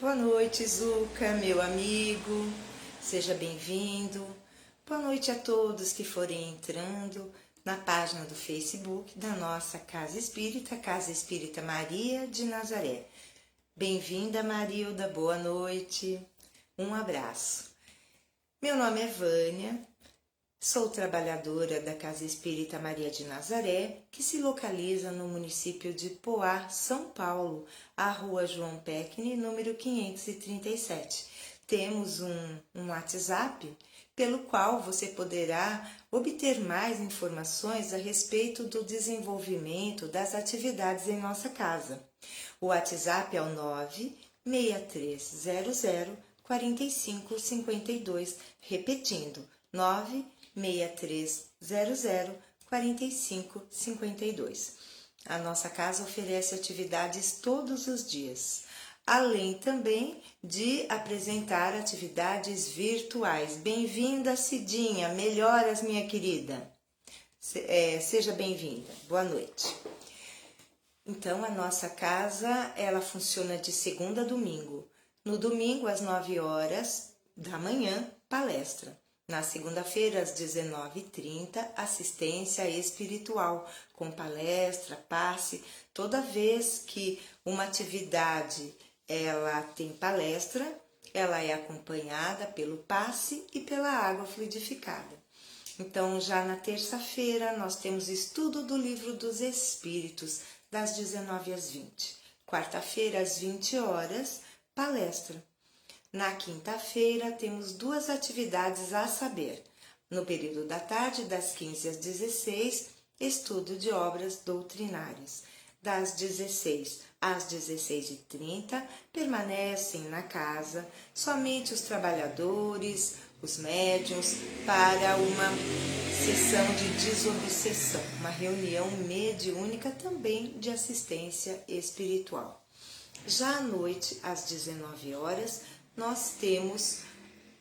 Boa noite, Zuca, meu amigo. Seja bem-vindo. Boa noite a todos que forem entrando na página do Facebook da nossa Casa Espírita Maria de Nazaré. Bem-vinda, Marilda. Boa noite. Um abraço. Meu nome é Vânia. Sou trabalhadora da Casa Espírita Maria de Nazaré, que se localiza no município de Poá, São Paulo, a Rua João Pecne, número 537. Temos um WhatsApp pelo qual você poderá obter mais informações a respeito do desenvolvimento das atividades em nossa casa. O WhatsApp é o 96300 4552, repetindo, 96300 4552. A nossa casa oferece atividades todos os dias, além também de apresentar atividades virtuais. Bem-vinda, Cidinha, melhoras, minha querida. Seja bem-vinda, boa noite. Então, a nossa casa, ela funciona de segunda a domingo. No domingo, às 9 horas da manhã, palestra. Na segunda-feira, às 19h30, assistência espiritual, com palestra, passe. Toda vez que uma atividade ela tem palestra, ela é acompanhada pelo passe e pela água fluidificada. Então, já na terça-feira, nós temos estudo do Livro dos Espíritos, das 19 às 20. Quarta-feira, às 20 horas, palestra. Na quinta-feira, temos duas atividades a saber. No período da tarde, das 15 às 16, estudo de obras doutrinárias. Das 16 às 16h30, permanecem na casa somente os trabalhadores, os médiuns, para uma sessão de desobsessão, uma reunião mediúnica também de assistência espiritual. Já à noite, às 19 horas, nós temos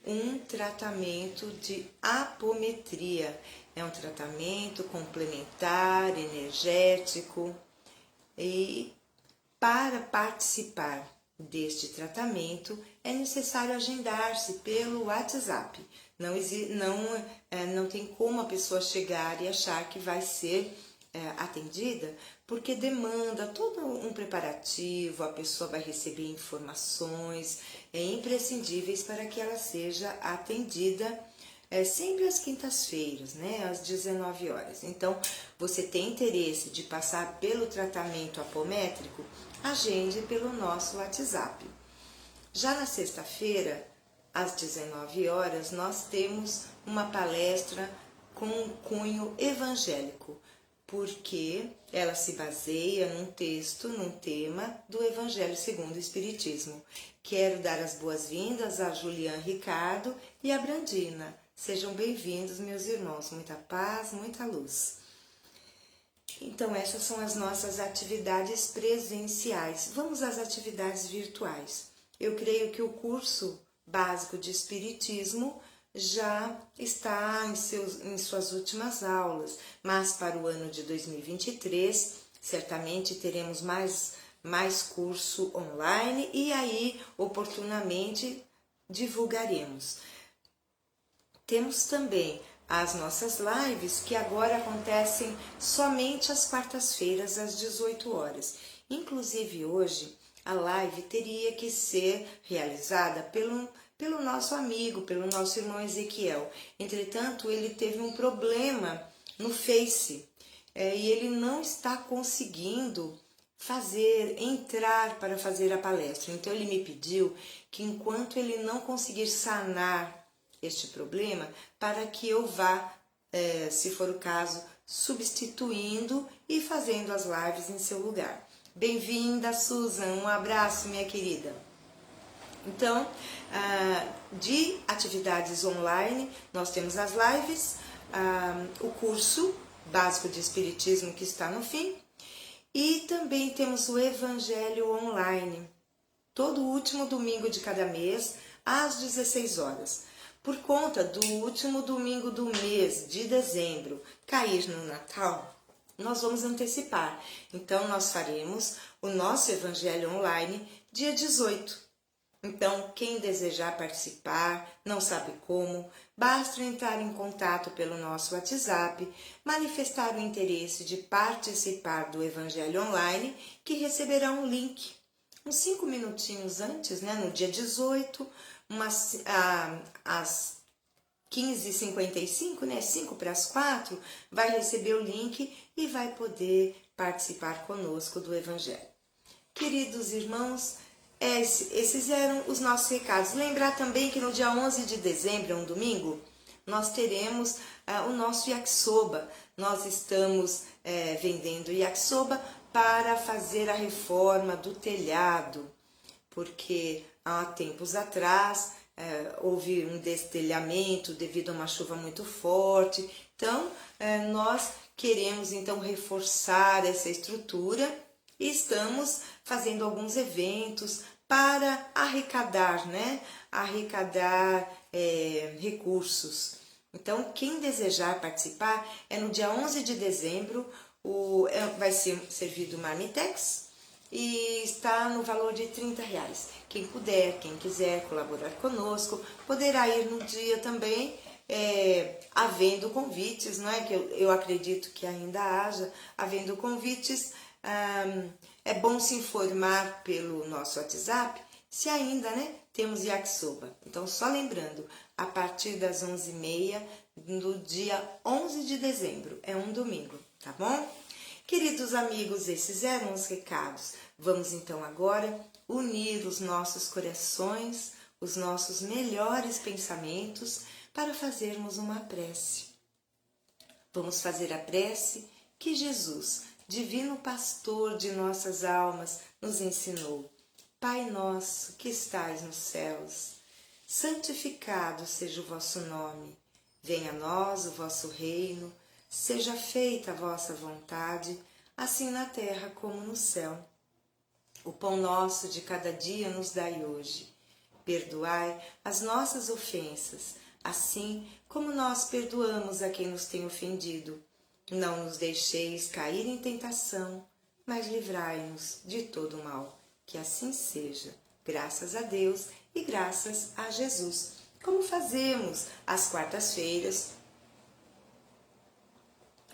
um tratamento de apometria. É um tratamento complementar, energético, e para participar deste tratamento é necessário agendar-se pelo WhatsApp. Não tem como a pessoa chegar e achar que vai ser atendida, porque demanda todo um preparativo, a pessoa vai receber informações imprescindíveis para que ela seja atendida sempre às quintas-feiras, né, às 19 horas. Então, você tem interesse de passar pelo tratamento apométrico? Agende pelo nosso WhatsApp. Já na sexta-feira, às 19 horas, nós temos uma palestra com cunho evangélico, porque ela se baseia num texto, num tema do Evangelho segundo o Espiritismo. Quero dar as boas-vindas a Julian Ricardo e a Brandina. Sejam bem-vindos, meus irmãos. Muita paz, muita luz. Então, essas são as nossas atividades presenciais. Vamos às atividades virtuais. Eu creio que o curso básico de Espiritismo já está em suas últimas aulas, mas para o ano de 2023, certamente teremos mais curso online e aí, oportunamente, divulgaremos. Temos também as nossas lives, que agora acontecem somente às quartas-feiras, às 18 horas. Inclusive, hoje, a live teria que ser realizada pelo nosso amigo, pelo nosso irmão Ezequiel. Entretanto, ele teve um problema no Face e ele não está conseguindo entrar para fazer a palestra. Então, ele me pediu que enquanto ele não conseguir sanar este problema, para que eu vá, se for o caso, substituindo e fazendo as lives em seu lugar. Bem-vinda, Susan, um abraço, minha querida. Então, de atividades online, nós temos as lives, o curso básico de Espiritismo que está no fim, e também temos o Evangelho online, todo último domingo de cada mês, às 16 horas. Por conta do último domingo do mês de dezembro cair no Natal, nós vamos antecipar. Então, nós faremos o nosso Evangelho online dia 18. Então, quem desejar participar, não sabe como, basta entrar em contato pelo nosso WhatsApp, manifestar o interesse de participar do Evangelho Online, que receberá um link. Uns 5 minutinhos antes, no dia 18, às 15h55, 5 para as 4, vai receber o link e vai poder participar conosco do Evangelho. Queridos irmãos, esses eram os nossos recados. Lembrar também que no dia 11 de dezembro, um domingo, nós teremos o nosso yakisoba. Nós estamos vendendo yakisoba para fazer a reforma do telhado, porque há tempos atrás houve um destelhamento devido a uma chuva muito forte. Então, nós queremos então reforçar essa estrutura e estamos fazendo alguns eventos para arrecadar, recursos. Então, quem desejar participar, no dia 11 de dezembro, vai ser servido marmitex e está no valor de R$30. Quem puder, quem quiser colaborar conosco, poderá ir no dia também, havendo convites, que eu acredito que ainda haja, havendo convites. É bom se informar pelo nosso WhatsApp se ainda temos yakisoba. Então, só lembrando, a partir das 11h30 do dia 11 de dezembro, é um domingo, tá bom? Queridos amigos, esses eram os recados. Vamos então agora unir os nossos corações, os nossos melhores pensamentos para fazermos uma prece. Vamos fazer a prece que Jesus, Divino Pastor de nossas almas, nos ensinou. Pai nosso que estais nos céus, santificado seja o vosso nome. Venha a nós o vosso reino, seja feita a vossa vontade, assim na terra como no céu. O pão nosso de cada dia nos dai hoje. Perdoai as nossas ofensas, assim como nós perdoamos a quem nos tem ofendido. Não nos deixeis cair em tentação, mas livrai-nos de todo o mal. Que assim seja, graças a Deus e graças a Jesus. Como fazemos às quartas-feiras,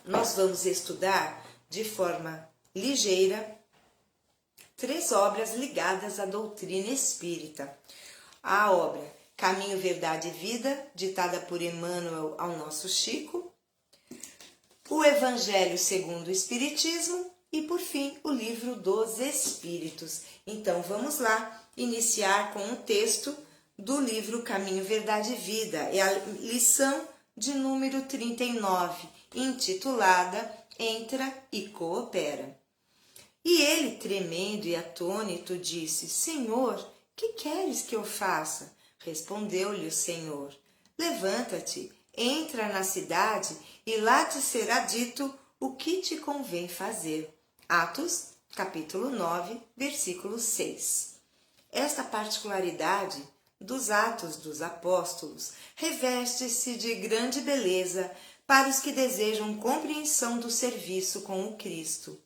nós vamos estudar de forma ligeira 3 obras ligadas à doutrina espírita. A obra Caminho, Verdade e Vida, ditada por Emmanuel ao nosso Chico, o Evangelho segundo o Espiritismo e, por fim, o Livro dos Espíritos. Então, vamos lá iniciar com um texto do livro Caminho, Verdade e Vida. É a lição de número 39, intitulada Entra e Coopera. E ele, tremendo e atônito, disse: Senhor, que queres que eu faça? Respondeu-lhe o Senhor: Levanta-te, entra na cidade e lá te será dito o que te convém fazer. Atos, capítulo 9, versículo 6. Esta particularidade dos Atos dos Apóstolos reveste-se de grande beleza para os que desejam compreensão do serviço com o Cristo.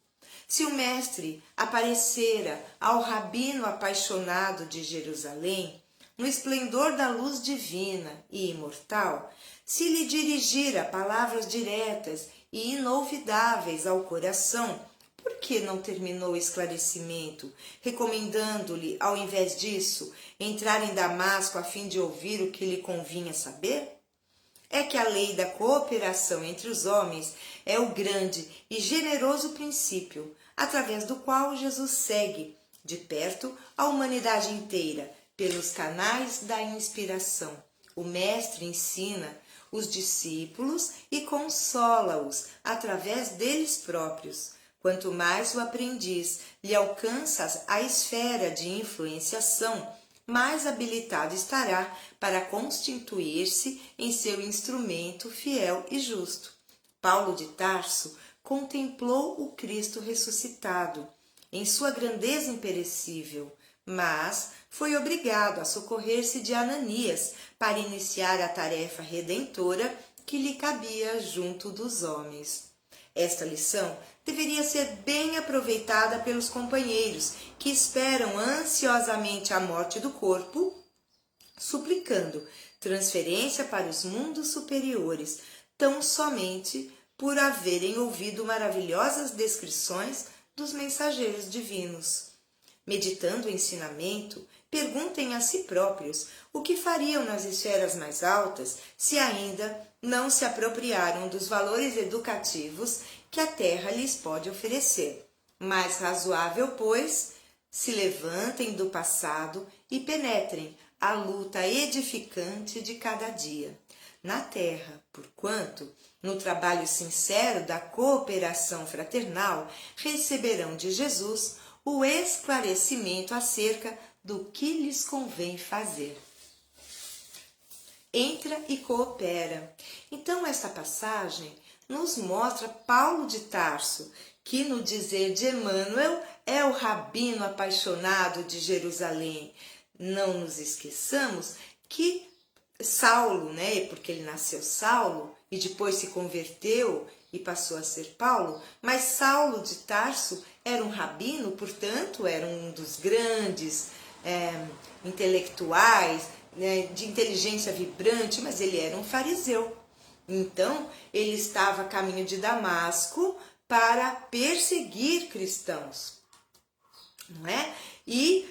Se o Mestre aparecera ao rabino apaixonado de Jerusalém, no esplendor da luz divina e imortal, se lhe dirigira palavras diretas e inolvidáveis ao coração, por que não terminou o esclarecimento, recomendando-lhe, ao invés disso, entrar em Damasco a fim de ouvir o que lhe convinha saber? É que a lei da cooperação entre os homens é o grande e generoso princípio, através do qual Jesus segue, de perto, a humanidade inteira, pelos canais da inspiração. O Mestre ensina os discípulos e consola-os através deles próprios. Quanto mais o aprendiz lhe alcança a esfera de influenciação, mais habilitado estará para constituir-se em seu instrumento fiel e justo. Paulo de Tarso contemplou o Cristo ressuscitado em sua grandeza imperecível, mas foi obrigado a socorrer-se de Ananias para iniciar a tarefa redentora que lhe cabia junto dos homens. Esta lição deveria ser bem aproveitada pelos companheiros que esperam ansiosamente a morte do corpo, suplicando transferência para os mundos superiores, tão somente por haverem ouvido maravilhosas descrições dos mensageiros divinos. Meditando o ensinamento, perguntem a si próprios o que fariam nas esferas mais altas se ainda não se apropriaram dos valores educativos que a Terra lhes pode oferecer. Mais razoável, pois, se levantem do passado e penetrem a luta edificante de cada dia na Terra, porquanto, no trabalho sincero da cooperação fraternal, receberão de Jesus o esclarecimento acerca do que lhes convém fazer. Entra e coopera. Então, esta passagem nos mostra Paulo de Tarso, que no dizer de Emmanuel é o rabino apaixonado de Jerusalém. Não nos esqueçamos que Saulo, porque ele nasceu Saulo e depois se converteu e passou a ser Paulo, mas Saulo de Tarso era um rabino, portanto, era um dos grandes intelectuais, de inteligência vibrante, mas ele era um fariseu. Então, ele estava a caminho de Damasco para perseguir cristãos, não é? E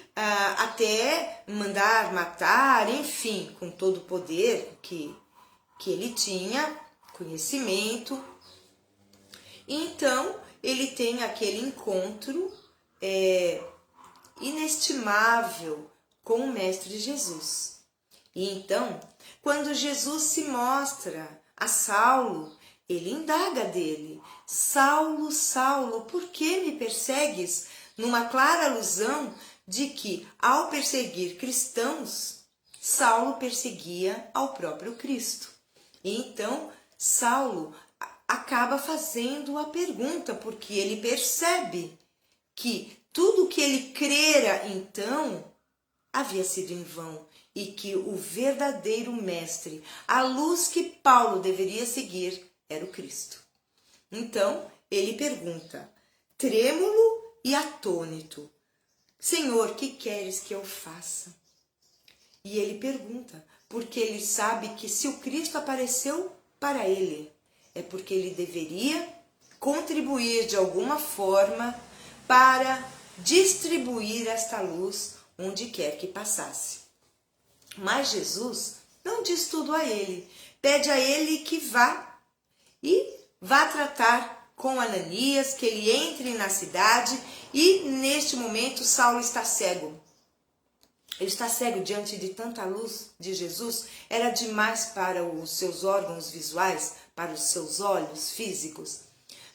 até mandar matar, enfim, com todo o poder que ele tinha, conhecimento. Então, ele tem aquele encontro inestimável com o Mestre Jesus. E então, quando Jesus se mostra a Saulo, ele indaga dele: Saulo, Saulo, por que me persegues? Numa clara alusão de que, ao perseguir cristãos, Saulo perseguia ao próprio Cristo. E então, Saulo acaba fazendo a pergunta, porque ele percebe que tudo que ele crera, então, havia sido em vão, e que o verdadeiro mestre, a luz que Paulo deveria seguir, era o Cristo. Então, ele pergunta, trêmulo e atônito: Senhor, que queres que eu faça? E ele pergunta, porque ele sabe que se o Cristo apareceu para ele, é porque ele deveria contribuir de alguma forma para distribuir esta luz onde quer que passasse. Mas Jesus não diz tudo a ele, pede a ele que vá tratar com Ananias, que ele entre na cidade, e neste momento Saulo está cego. Ele está cego diante de tanta luz de Jesus, era demais para os seus órgãos visuais, para os seus olhos físicos.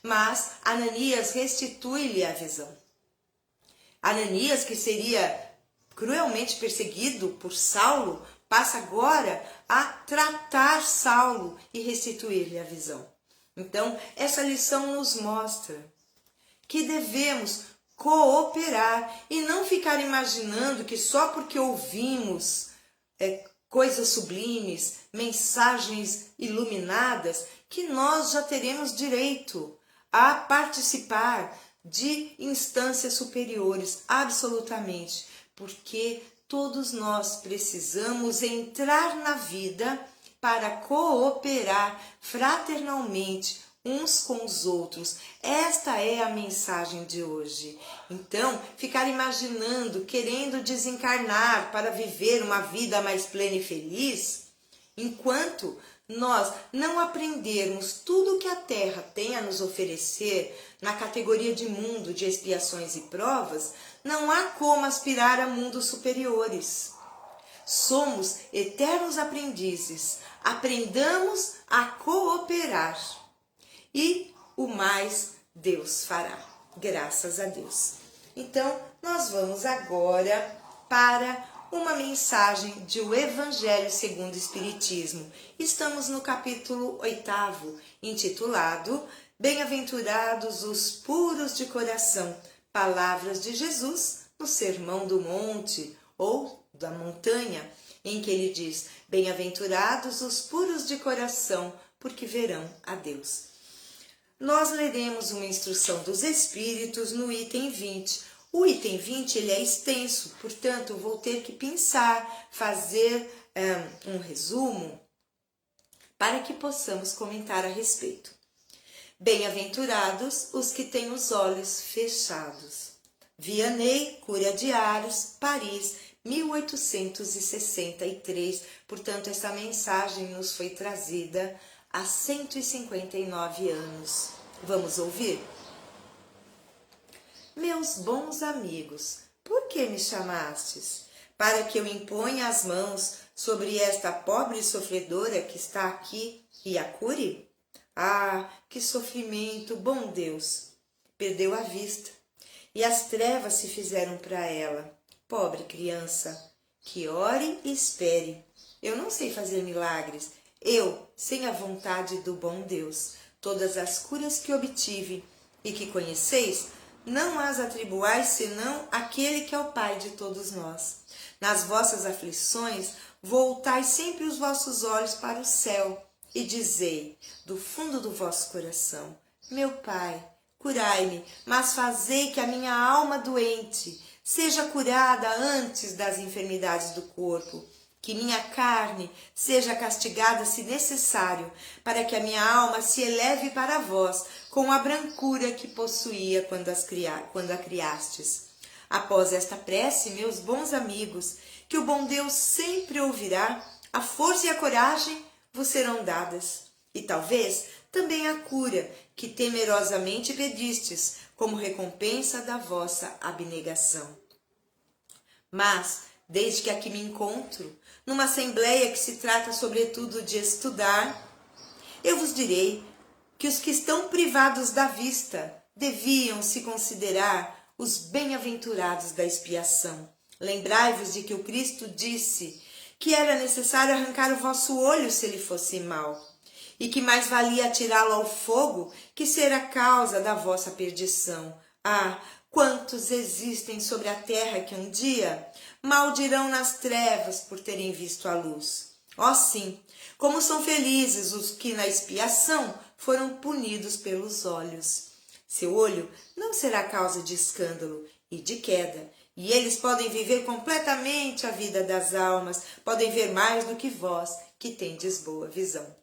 Mas Ananias restitui-lhe a visão. Ananias, que seria cruelmente perseguido por Saulo, passa agora a tratar Saulo e restituir-lhe a visão. Então, essa lição nos mostra que devemos cooperar e não ficar imaginando que só porque ouvimos coisas sublimes, mensagens iluminadas, que nós já teremos direito a participar de instâncias superiores, absolutamente, porque todos nós precisamos entrar na vida para cooperar fraternalmente uns com os outros. Esta é a mensagem de hoje. Então, ficar imaginando, querendo desencarnar para viver uma vida mais plena e feliz, enquanto nós não aprendermos tudo o que a Terra tem a nos oferecer na categoria de mundo de expiações e provas, não há como aspirar a mundos superiores. Somos eternos aprendizes. Aprendamos a cooperar. E o mais Deus fará. Graças a Deus. Então, nós vamos agora para uma mensagem de O Evangelho segundo o Espiritismo. Estamos no capítulo 8º, intitulado Bem-aventurados os puros de coração, palavras de Jesus no Sermão do Monte, ou da montanha, em que ele diz: Bem-aventurados os puros de coração, porque verão a Deus. nós leremos uma instrução dos Espíritos no item 20. O item 20 ele é extenso, portanto, vou ter que pensar, fazer um resumo para que possamos comentar a respeito. Bem-aventurados os que têm os olhos fechados. Vianney, Cura de Ars, Paris, 1863. Portanto, essa mensagem nos foi trazida há 159 anos. Vamos ouvir? Meus bons amigos, por que me chamastes? Para que eu imponha as mãos sobre esta pobre sofredora que está aqui e a cure? Ah, que sofrimento, bom Deus! Perdeu a vista e as trevas se fizeram para ela. Pobre criança, que ore e espere. Eu não sei fazer milagres, eu, sem a vontade do bom Deus. Todas as curas que obtive e que conheceis, não as atribuais senão àquele que é o Pai de todos nós. Nas vossas aflições, voltai sempre os vossos olhos para o céu e dizei, do fundo do vosso coração, meu Pai, curai-me, mas fazei que a minha alma doente seja curada antes das enfermidades do corpo, que minha carne seja castigada se necessário, para que a minha alma se eleve para vós com a brancura que possuía quando a criastes. Após esta prece, meus bons amigos, que o bom Deus sempre ouvirá, a força e a coragem vos serão dadas, e talvez também a cura que temerosamente pedistes, como recompensa da vossa abnegação. Mas, desde que aqui me encontro, numa assembleia que se trata sobretudo de estudar, eu vos direi que os que estão privados da vista deviam se considerar os bem-aventurados da expiação. Lembrai-vos de que o Cristo disse que era necessário arrancar o vosso olho se ele fosse mau, e que mais valia atirá-lo ao fogo que ser a causa da vossa perdição. Ah, quantos existem sobre a terra que um dia maldirão nas trevas por terem visto a luz. Ó sim, como são felizes os que na expiação foram punidos pelos olhos. Seu olho não será causa de escândalo e de queda, e eles podem viver completamente a vida das almas, podem ver mais do que vós, que tendes boa visão.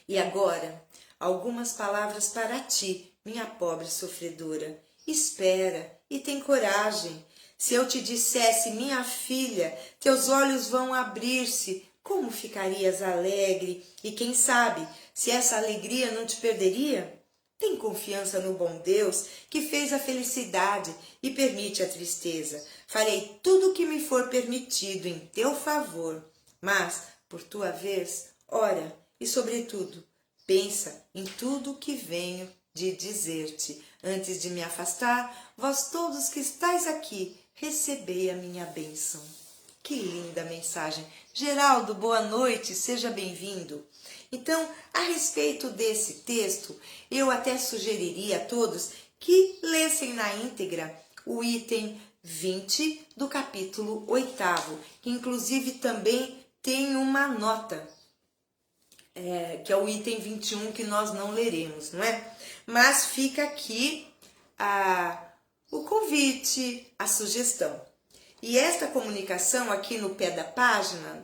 E agora, algumas palavras para ti, minha pobre sofredora. Espera e tem coragem. Se eu te dissesse, minha filha, teus olhos vão abrir-se, como ficarias alegre? E quem sabe, se essa alegria não te perderia? Tem confiança no bom Deus que fez a felicidade e permite a tristeza. Farei tudo o que me for permitido em teu favor. Mas, por tua vez, ora e, sobretudo, pensa em tudo o que venho de dizer-te. Antes de me afastar, vós todos que estáis aqui, recebei a minha bênção. Que linda mensagem! Geraldo, boa noite, seja bem-vindo. Então, a respeito desse texto, eu até sugeriria a todos que lessem na íntegra o item 20 do capítulo 8º, que inclusive também tem uma nota, que é o item 21 que nós não leremos, não é? Mas fica aqui o convite, a sugestão. E esta comunicação aqui no pé da página,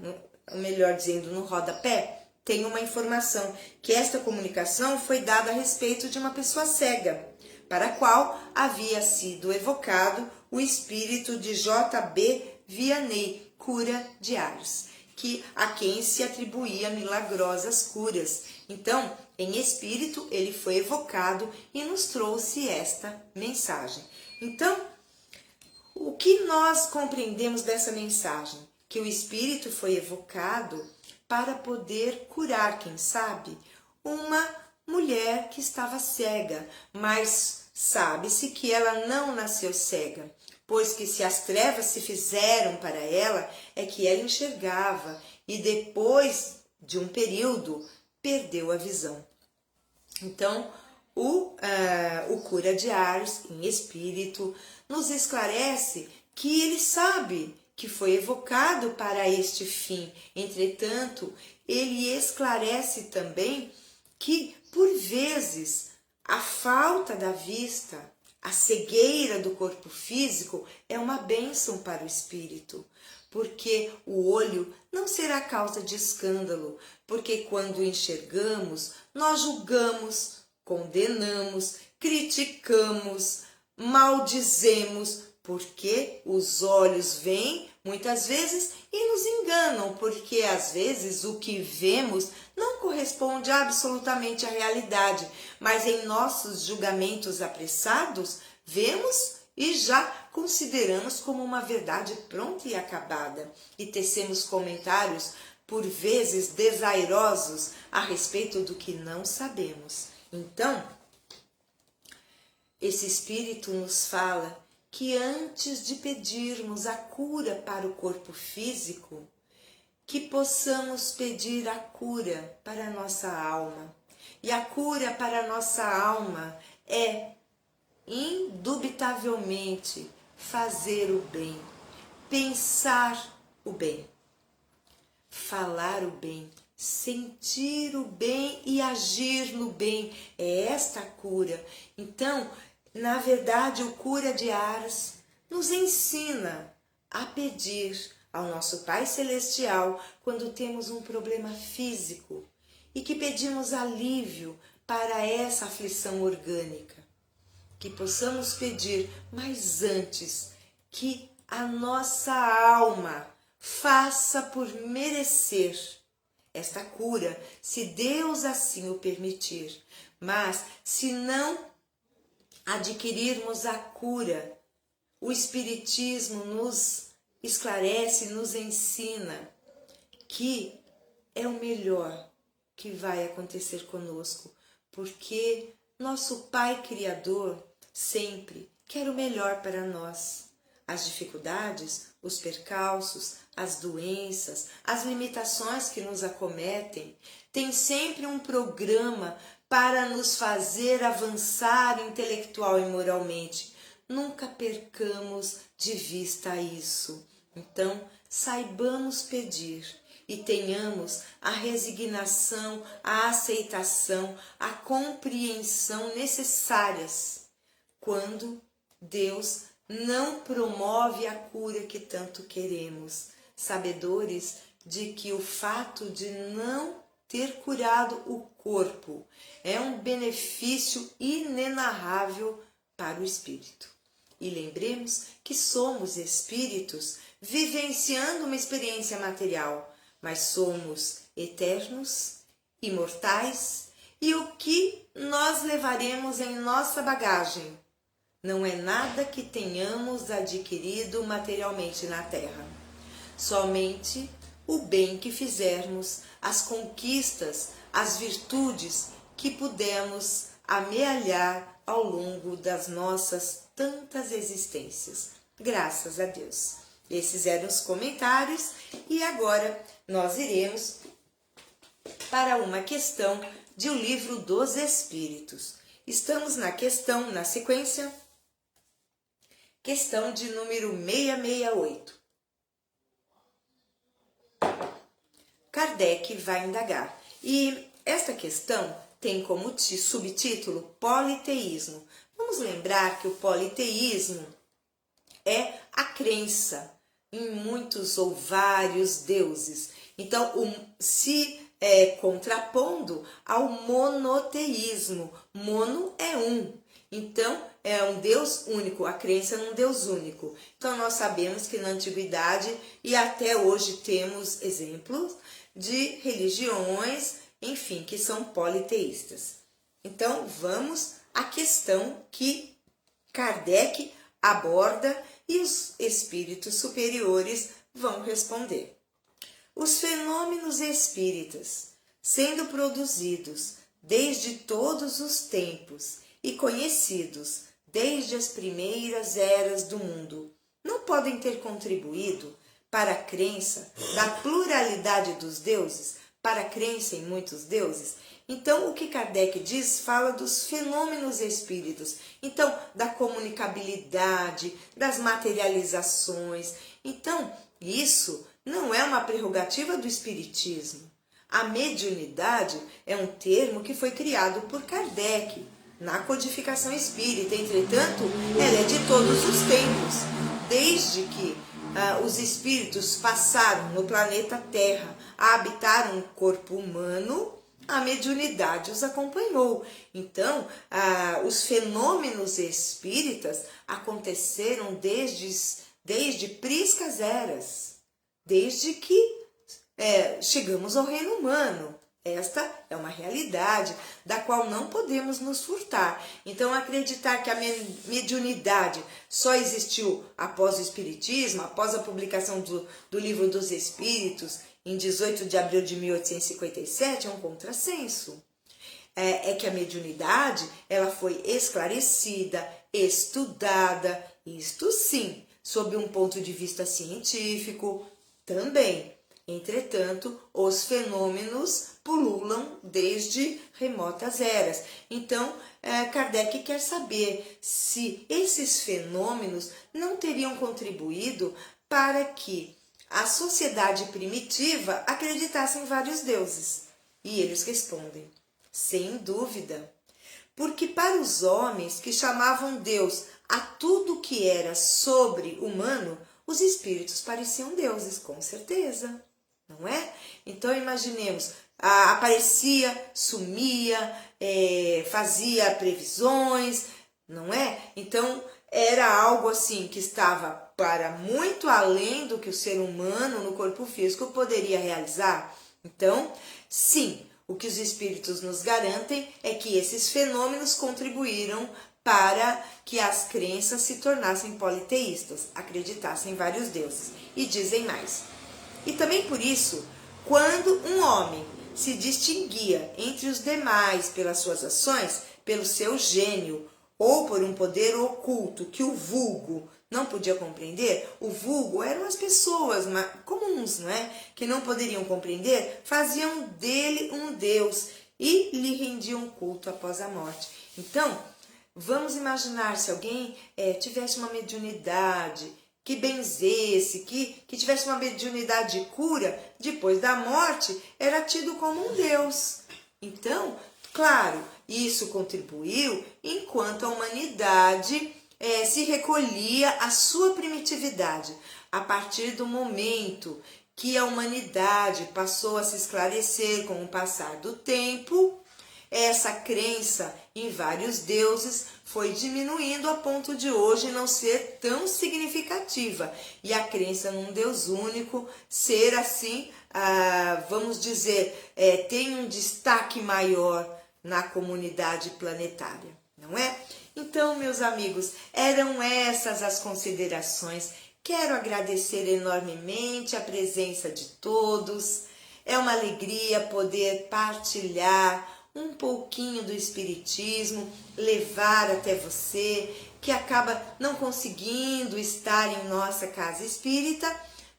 melhor dizendo, no rodapé, tem uma informação que esta comunicação foi dada a respeito de uma pessoa cega, para a qual havia sido evocado o espírito de J.B. Vianney, Cura de Ars, a quem se atribuía milagrosas curas. Então, em espírito, ele foi evocado e nos trouxe esta mensagem. Então, o que nós compreendemos dessa mensagem? Que o espírito foi evocado para poder curar, quem sabe, uma mulher que estava cega, mas sabe-se que ela não nasceu cega, pois que se as trevas se fizeram para ela, é que ela enxergava e depois de um período perdeu a visão. Então, o Cura de Ars, em espírito, nos esclarece que ele sabe que foi evocado para este fim. Entretanto, ele esclarece também que Por vezes, a falta da vista, a cegueira do corpo físico é uma bênção para o espírito, porque o olho não será causa de escândalo, porque quando enxergamos, nós julgamos, condenamos, criticamos, maldizemos, porque os olhos veem muitas vezes e nos enganam, porque às vezes o que vemos não corresponde absolutamente à realidade, mas em nossos julgamentos apressados, vemos e já consideramos como uma verdade pronta e acabada, e tecemos comentários, por vezes desairosos, a respeito do que não sabemos. Então, esse Espírito nos fala que antes de pedirmos a cura para o corpo físico, que possamos pedir a cura para a nossa alma. E a cura para a nossa alma é, indubitavelmente, fazer o bem, pensar o bem, falar o bem, sentir o bem e agir no bem. É esta a cura. Então, na verdade, o Cura de Ars nos ensina a pedir ao nosso Pai Celestial quando temos um problema físico e que pedimos alívio para essa aflição orgânica. Que possamos pedir, mas antes que a nossa alma faça por merecer esta cura, se Deus assim o permitir. Mas se não adquirirmos a cura, o Espiritismo nos esclarece, nos ensina que é o melhor que vai acontecer conosco, porque nosso Pai Criador sempre quer o melhor para nós. As dificuldades, os percalços, as doenças, as limitações que nos acometem, tem sempre um programa para nos fazer avançar intelectual e moralmente. Nunca percamos de vista isso. Então, saibamos pedir e tenhamos a resignação, a aceitação, a compreensão necessárias quando Deus não promove a cura que tanto queremos, sabedores de que o fato de não ter curado o corpo é um benefício inenarrável para o espírito. E lembremos que somos espíritos vivenciando uma experiência material, mas somos eternos, imortais, e o que nós levaremos em nossa bagagem não é nada que tenhamos adquirido materialmente na Terra. Somente o bem que fizermos, as conquistas, as virtudes que pudemos amealhar ao longo das nossas tantas existências. Graças a Deus. Esses eram os comentários e agora nós iremos para uma questão de O Livro dos Espíritos. Estamos na sequência, questão de número 668. Kardec vai indagar. E esta questão tem como subtítulo Politeísmo. Vamos lembrar que o politeísmo é a crença em muitos ou vários deuses. Então, se contrapondo ao monoteísmo. Mono é um. Então, é um Deus único, a crença num Deus único. Então, nós sabemos que na antiguidade e até hoje temos exemplos de religiões, enfim, que são politeístas. Então, vamos à questão que Kardec aborda e os espíritos superiores vão responder. Os fenômenos espíritas, sendo produzidos desde todos os tempos e conhecidos desde as primeiras eras do mundo, não podem ter contribuído para a crença da pluralidade dos deuses, para a crença em muitos deuses? Então, o que Kardec diz fala dos fenômenos espíritos, então, da comunicabilidade, das materializações. Então, isso não é uma prerrogativa do espiritismo, A mediunidade é um termo que foi criado por Kardec na codificação espírita, entretanto, ela é de todos os tempos, desde que os espíritos passaram no planeta Terra a habitar um corpo humano, a mediunidade os acompanhou. Então, os fenômenos espíritas aconteceram desde priscas eras, desde que chegamos ao reino humano. Esta é uma realidade da qual não podemos nos furtar. Então, acreditar que a mediunidade só existiu após o Espiritismo, após a publicação do Livro dos Espíritos, em 18 de abril de 1857, é um contrassenso. É que a mediunidade ela foi esclarecida, estudada, isto sim, sob um ponto de vista científico também. Entretanto, os fenômenos pululam desde remotas eras. Então, Kardec quer saber se esses fenômenos não teriam contribuído para que a sociedade primitiva acreditasse em vários deuses. E eles respondem, sem dúvida, porque para os homens que chamavam Deus a tudo que era sobre-humano, os espíritos pareciam deuses, com certeza. Não é? Então imaginemos, aparecia, sumia, fazia previsões, não é? Então era algo assim que estava para muito além do que o ser humano no corpo físico poderia realizar. Então, sim, o que os espíritos nos garantem é que esses fenômenos contribuíram para que as crenças se tornassem politeístas, acreditassem em vários deuses. E dizem mais. E também por isso, quando um homem se distinguia entre os demais pelas suas ações, pelo seu gênio ou por um poder oculto que o vulgo não podia compreender, o vulgo eram as pessoas comuns, não é? Que não poderiam compreender, faziam dele um deus e lhe rendiam culto após a morte. Então, vamos imaginar se alguém tivesse uma mediunidade, que benzesse, que tivesse uma mediunidade de cura, depois da morte, era tido como um Deus. Então, claro, isso contribuiu enquanto a humanidade se recolhia à sua primitividade. A partir do momento que a humanidade passou a se esclarecer com o passar do tempo, essa crença em vários deuses foi diminuindo a ponto de hoje não ser tão significativa. E a crença num Deus único ser assim, vamos dizer, tem um destaque maior na comunidade planetária, não é? Então, meus amigos, eram essas as considerações. Quero agradecer enormemente a presença de todos. É uma alegria poder partilhar um pouquinho do Espiritismo, levar até você, que acaba não conseguindo estar em nossa casa espírita,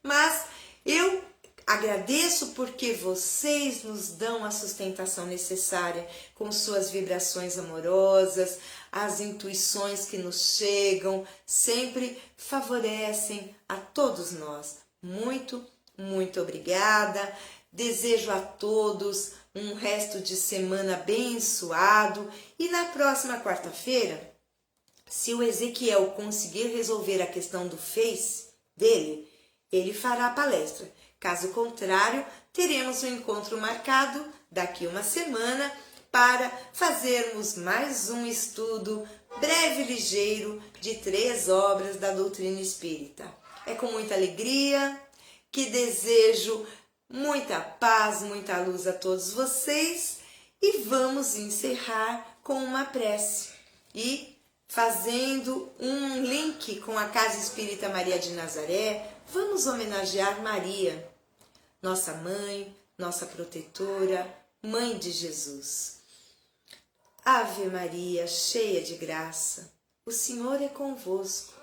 mas eu agradeço porque vocês nos dão a sustentação necessária com suas vibrações amorosas, as intuições que nos chegam, sempre favorecem a todos nós. Muito, muito obrigada. Desejo a todos um resto de semana abençoado e na próxima quarta-feira, se o Ezequiel conseguir resolver a questão do Face dele, ele fará a palestra. Caso contrário, teremos um encontro marcado daqui uma semana para fazermos mais um estudo breve e ligeiro de 3 obras da doutrina espírita. É com muita alegria que desejo muita paz, muita luz a todos vocês e vamos encerrar com uma prece e fazendo um link com a Casa Espírita Maria de Nazaré, vamos homenagear Maria, nossa mãe, nossa protetora, mãe de Jesus. Ave Maria, cheia de graça, o Senhor é convosco.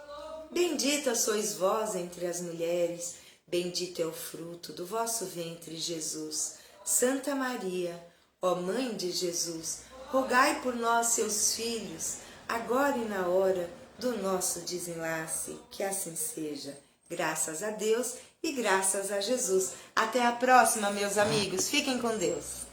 Bendita sois vós entre as mulheres, bendito é o fruto do vosso ventre, Jesus. Santa Maria, ó Mãe de Jesus, rogai por nós, seus filhos, agora e na hora do nosso desenlace, que assim seja. Graças a Deus e graças a Jesus. Até a próxima, meus amigos. Fiquem com Deus.